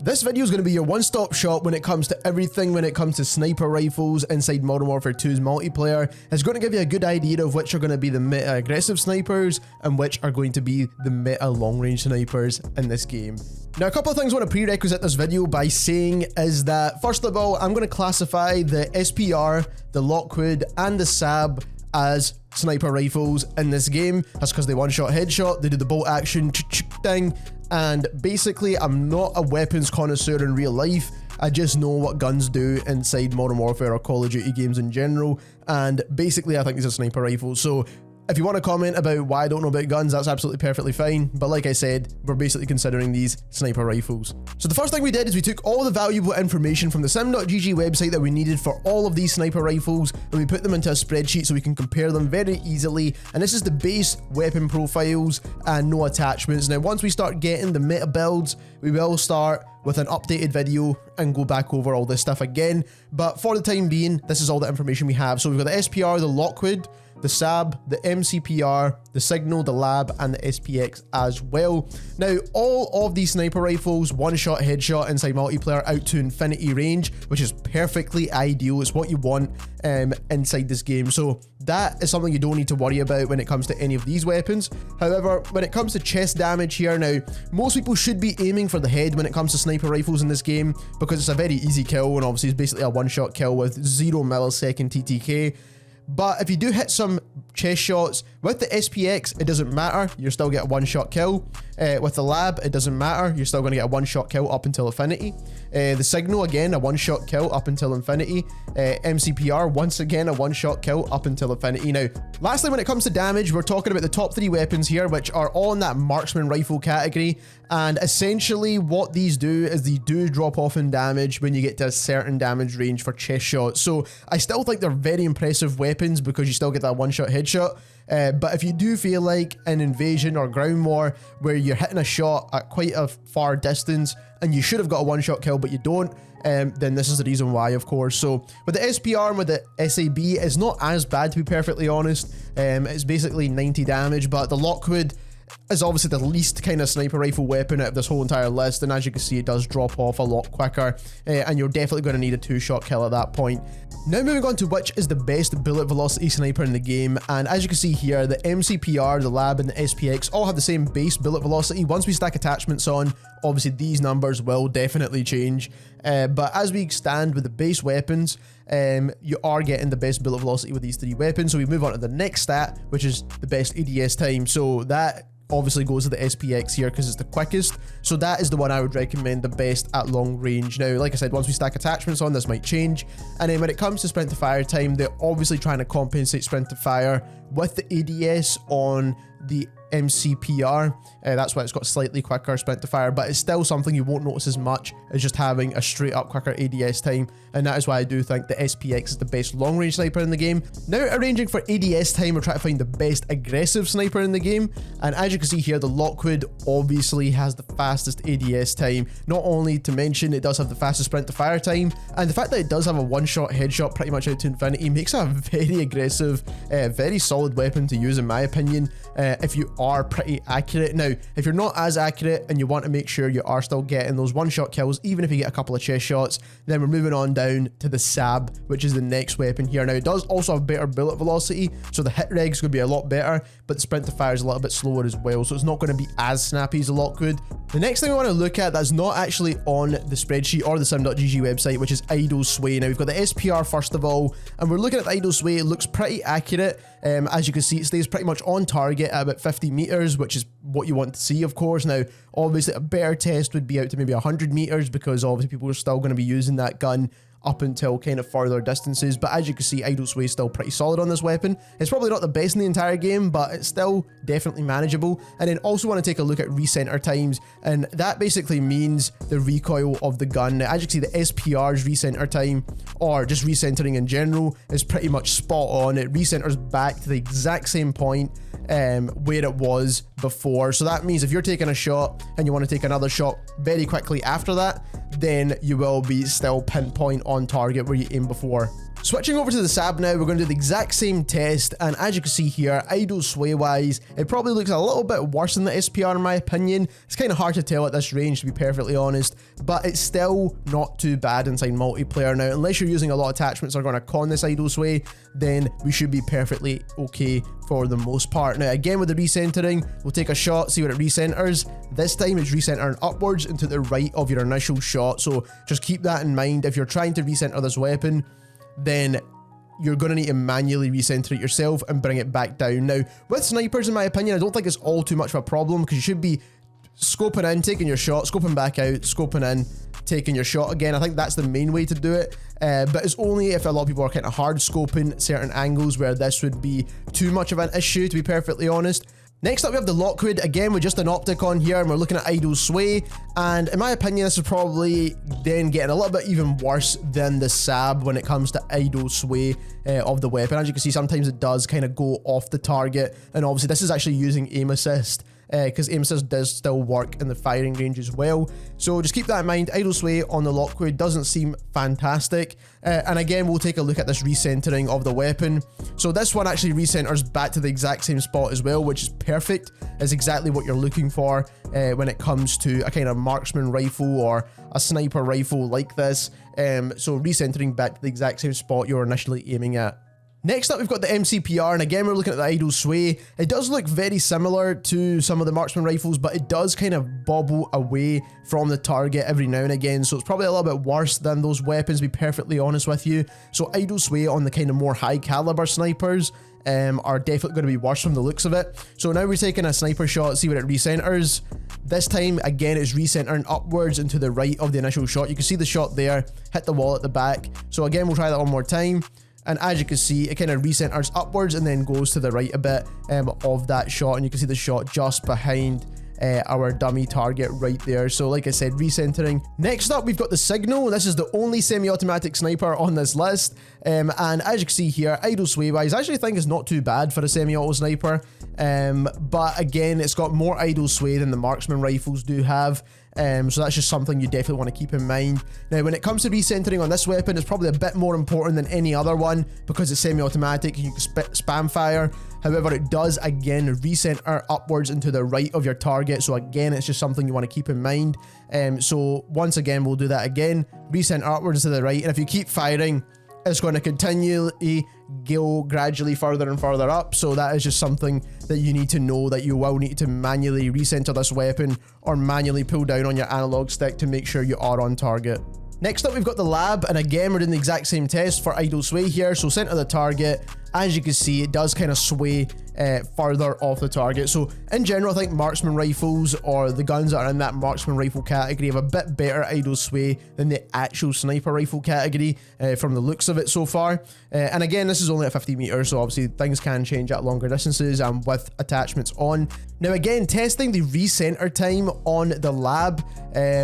This video is going to be your one-stop shop when it comes to everything when it comes to sniper rifles inside Modern Warfare 2's multiplayer. It's going to give you a good idea of which are going to be the meta aggressive snipers and which are going to be the meta long range snipers in this game. Now, a couple of things I want to prerequisite this video by saying is that, first of all, I'm going to classify the SPR, the LOCKWOOD, and the SAB as sniper rifles in this game. That's because they one-shot headshot, they do the bolt action thing, and basically I'm not a weapons connoisseur in real life. I just know what guns do inside Modern Warfare or Call of Duty games in general, and basically I think these are sniper rifles. So if you want to comment about why I don't know about guns, that's absolutely perfectly fine. But like I said, we're basically considering these sniper rifles. So the first thing we did is we took all the valuable information from the sim.gg website that we needed for all of these sniper rifles, and we put them into a spreadsheet so we can compare them very easily. And this is the base weapon profiles and no attachments. Now, once we start getting the meta builds, we will start with an updated video and go back over all this stuff again. But for the time being, this is all the information we have. So we've got the SPR, the LOCKWOOD, the SAB, the MCPR, the Signal, the Lab, and the SPX as well. Now, all of these sniper rifles, one-shot headshot inside multiplayer out to infinity range, which is perfectly ideal. It's what you want inside this game. So that is something you don't need to worry about when it comes to any of these weapons. However, when it comes to chest damage here, now, most people should be aiming for the head when it comes to sniper rifles in this game, because it's a very easy kill, and obviously it's basically a one-shot kill with 0 millisecond TTK. But if you do hit some chest shots, with the SPX, it doesn't matter, you'll still get a one-shot kill. With the Lab, it doesn't matter, you're still going to get a one-shot kill up until infinity. The Signal, again, a one-shot kill up until infinity. MCPR, once again, a one-shot kill up until infinity. Now, lastly, when it comes to damage, we're talking about the top 3 weapons here, which are all in that marksman rifle category. And essentially, what these do is they do drop off in damage when you get to a certain damage range for chest shots. So I still think they're very impressive weapons because you still get that one-shot headshot. But if you do feel like an invasion or ground war where you're hitting a shot at quite a far distance and you should have got a one-shot kill but you don't, then this is the reason why, of course. So with the SPR and with the SAB, it's not as bad, to be perfectly honest. It's basically 90 damage, but the LOCKWOOD is obviously the least kind of sniper rifle weapon out of this whole entire list, and as you can see, it does drop off a lot quicker, and you're definitely going to need a 2-shot kill at that point. Now moving on to which is the best bullet velocity sniper in the game, and as you can see here, the MCPR, the Lab, and the SPX all have the same base bullet velocity. Once we stack attachments on, obviously these numbers will definitely change, but as we stand with the base weapons, you are getting the best bullet velocity with these 3 weapons. So we move on to the next stat, which is the best ADS time. So that obviously goes to the SPX here because it's the quickest. So that is the one I would recommend the best at long range. Now, like I said, once we stack attachments on, this might change. And then when it comes to sprint to fire time, they're obviously trying to compensate sprint to fire with the ADS on the MCPR. That's why it's got slightly quicker sprint to fire, but it's still something you won't notice as much as just having a straight up quicker ADS time, and that is why I do think the SPX is the best long range sniper in the game. Now, arranging for ADS time, we're trying to find the best aggressive sniper in the game, and as you can see here, the LOCKWOOD obviously has the fastest ADS time. Not only to mention, it does have the fastest sprint to fire time, and the fact that it does have a one-shot headshot pretty much out to infinity makes it a very aggressive, very solid weapon to use in my opinion, if you are pretty accurate. Now, if you're not as accurate and you want to make sure you are still getting those one-shot kills, even if you get a couple of chest shots, then we're moving on down to the SAB, which is the next weapon here. Now, it does also have better bullet velocity, so the hit reg's going to be a lot better, but the sprint to fire is a little bit slower as well, so it's not going to be as snappy as the LOCKWOOD. The next thing we want to look at that's not actually on the spreadsheet or the sim.gg website, which is idle sway. Now, we've got the SPR first of all, and we're looking at the idle sway. It looks pretty accurate. As you can see, it stays pretty much on target at about 50 meters, which is what you want to see, of course. Now, obviously, a better test would be out to maybe 100 meters because obviously people are still going to be using that gun up until kind of further distances, but as you can see, idle sway is still pretty solid on this weapon. It's probably not the best in the entire game, but it's still definitely manageable. And then also want to take a look at recenter times, and that basically means the recoil of the gun. Now, as you can see, the SPR's recenter time, or just recentering in general, is pretty much spot on. It recenters back to the exact same point where it was before. So that means if you're taking a shot and you want to take another shot very quickly after that, then you will be still pinpoint on target where you aimed before. Switching over to the SAB now, we're going to do the exact same test, and as you can see here, idle sway wise, it probably looks a little bit worse than the SPR in my opinion. It's kind of hard to tell at this range, to be perfectly honest, but it's still not too bad inside multiplayer. Now, unless you're using a lot of attachments that are going to con this idle sway, then we should be perfectly okay for the most part. Now, again, with the recentering, we'll take a shot, see what it recenters. This time it's recentering upwards and to the right of your initial shot, so just keep that in mind. If you're trying to recenter this weapon, then you're going to need to manually recenter it yourself and bring it back down. Now, with snipers, in my opinion, I don't think it's all too much of a problem, because you should be scoping in, taking your shot, scoping back out, scoping in, taking your shot again. I think that's the main way to do it, but it's only if a lot of people are kind of hard scoping certain angles where this would be too much of an issue, to be perfectly honest. Next up, we have the LOCKWOOD, again with just an optic on here, and we're looking at idle sway, and in my opinion, this is probably then getting a little bit even worse than the SAB when it comes to idle sway of the weapon. As you can see, sometimes it does kind of go off the target, and obviously this is actually using aim assist, because aim assist does still work in the firing range as well. So just keep that in mind. Idle sway on the LOCKWOOD doesn't seem fantastic. And again, we'll take a look at this recentering of the weapon. So this one actually recenters back to the exact same spot as well, which is perfect. It's exactly what you're looking for when it comes to a kind of marksman rifle or a sniper rifle like this. So recentering back to the exact same spot you're initially aiming at. Next up, we've got the MCPR, and again, we're looking at the idle sway. It does look very similar to some of the marksman rifles, but it does kind of bobble away from the target every now and again, so it's probably a little bit worse than those weapons, to be perfectly honest with you. So idle sway on the kind of more high caliber snipers are definitely going to be worse from the looks of it. So now we're taking a sniper shot, see what it recenters. This time, again, it's recentering upwards and to the right of the initial shot. You can see the shot there, hit the wall at the back. So again, we'll try that one more time. And as you can see, it kind of recenters upwards and then goes to the right a bit of that shot. And you can see the shot just behind our dummy target right there. So like I said, recentering. Next up, we've got the Signal. This is the only semi-automatic sniper on this list. And as you can see here, idle sway wise, I actually think it's not too bad for a semi-auto sniper. But again, it's got more idle sway than the marksman rifles do have. So that's just something you definitely want to keep in mind. Now, when it comes to recentering on this weapon, it's probably a bit more important than any other one because it's semi-automatic and you can spam fire. However, it does, again, recenter upwards and to the right of your target. So again, it's just something you want to keep in mind. So once again, we'll do that again. Recenter upwards to the right. And if you keep firing, it's going to continually go gradually further and further up. So that is just something that you need to know, that you will need to manually recenter this weapon or manually pull down on your analog stick to make sure you are on target. Next up, we've got the lab, and again, we're doing the exact same test for idle sway here. So center the target, as you can see, it does kind of sway further off the target. So in general, I think marksman rifles or the guns that are in that marksman rifle category have a bit better idle sway than the actual sniper rifle category from the looks of it so far. And again, this is only at 50 meters, so obviously things can change at longer distances and with attachments on. Now again, testing the recenter time on the lab,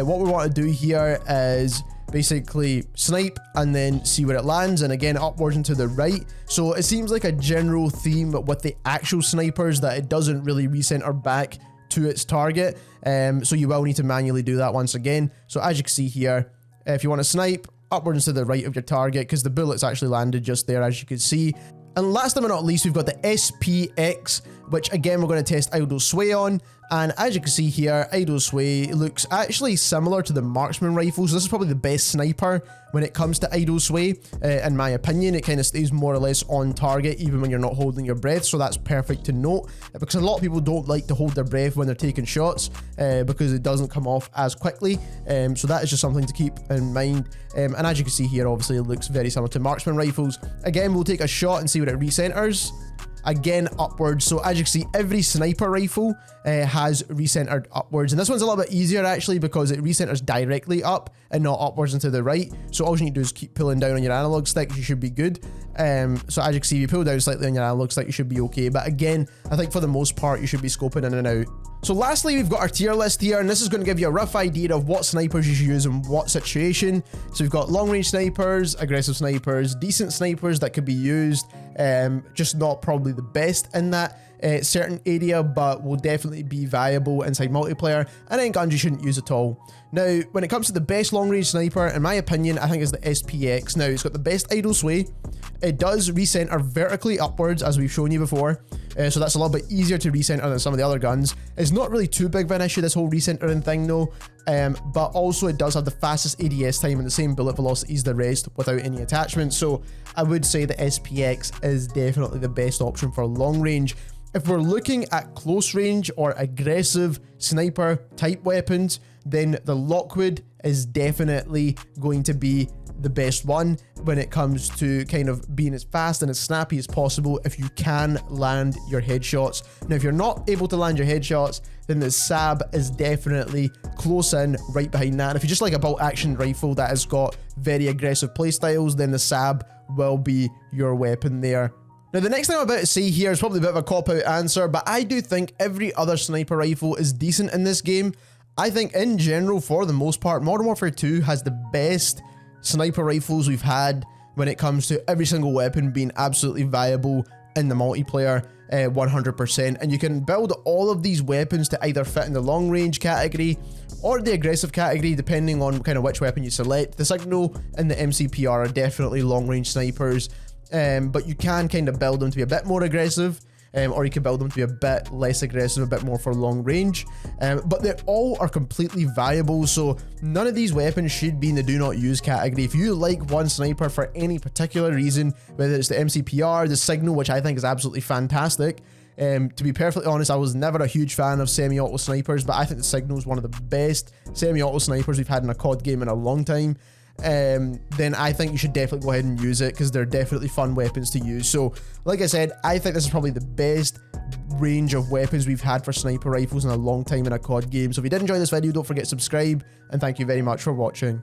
what we want to do here is basically snipe and then see where it lands, and again upwards and to the right. So it seems like a general theme with the actual snipers that it doesn't really recenter back to its target, so you will need to manually do that once again. So as you can see here, if you want to snipe, upwards to the right of your target, because the bullets actually landed just there, as you can see. And last but not least, we've got the SPX, which again we're going to test idle sway on. And as you can see here, idle sway looks actually similar to the marksman rifles. This is probably the best sniper when it comes to idle sway. In my opinion, it kind of stays more or less on target even when you're not holding your breath. So that's perfect to note, because a lot of people don't like to hold their breath when they're taking shots because it doesn't come off as quickly. So that is just something to keep in mind. And as you can see here, obviously it looks very similar to marksman rifles. Again, we'll take a shot and see what it recenters. Again, upwards. So as you can see, every sniper rifle has recentered upwards, and this one's a little bit easier actually because it recenters directly up and not upwards and to the right. So all you need to do is keep pulling down on your analog stick, you should be good. So as you can see, if you pull down slightly on your analog stick, you should be okay. But again, I think for the most part, you should be scoping in and out. So lastly, we've got our tier list here, and this is going to give you a rough idea of what snipers you should use in what situation. So we've got long range snipers, aggressive snipers, decent snipers that could be used, just not probably the best in that. certain area, but will definitely be viable inside multiplayer, and then guns you shouldn't use at all. Now, when it comes to the best long range sniper, in my opinion, I think it's the SPX. Now, it's got the best idle sway. It does recenter vertically upwards, as we've shown you before, so that's a little bit easier to recenter than some of the other guns. It's not really too big of an issue, this whole recentering thing though, but also it does have the fastest ADS time and the same bullet velocity as the rest without any attachments, so I would say the SPX is definitely the best option for long range. If we're looking at close range or aggressive sniper type weapons, then the Lockwood is definitely going to be the best one when it comes to kind of being as fast and as snappy as possible if you can land your headshots. Now, if you're not able to land your headshots, then the SAB is definitely close in right behind that. And if you just like a bolt action rifle that has got very aggressive playstyles, then the SAB will be your weapon there. Now, the next thing I'm about to say here is probably a bit of a cop-out answer, but I do think every other sniper rifle is decent in this game. I think in general, for the most part, Modern Warfare 2 has the best sniper rifles we've had when it comes to every single weapon being absolutely viable in the multiplayer, 100%. And you can build all of these weapons to either fit in the long range category or the aggressive category, depending on kind of which weapon you select. The Signal and the MCPR are definitely long range snipers, but you can kind of build them to be a bit more aggressive, or you can build them to be a bit less aggressive, a bit more for long range, but they all are completely viable, so none of these weapons should be in the do not use category. If you like one sniper for any particular reason, whether it's the MCPR, the Signal, which I think is absolutely fantastic, to be perfectly honest, I was never a huge fan of semi-auto snipers, but I think the Signal is one of the best semi-auto snipers we've had in a COD game in a long time. Then I think you should definitely go ahead and use it, because they're definitely fun weapons to use. So like I said, I think this is probably the best range of weapons we've had for sniper rifles in a long time in a COD game. So if you did enjoy this video, don't forget to subscribe, and thank you very much for watching.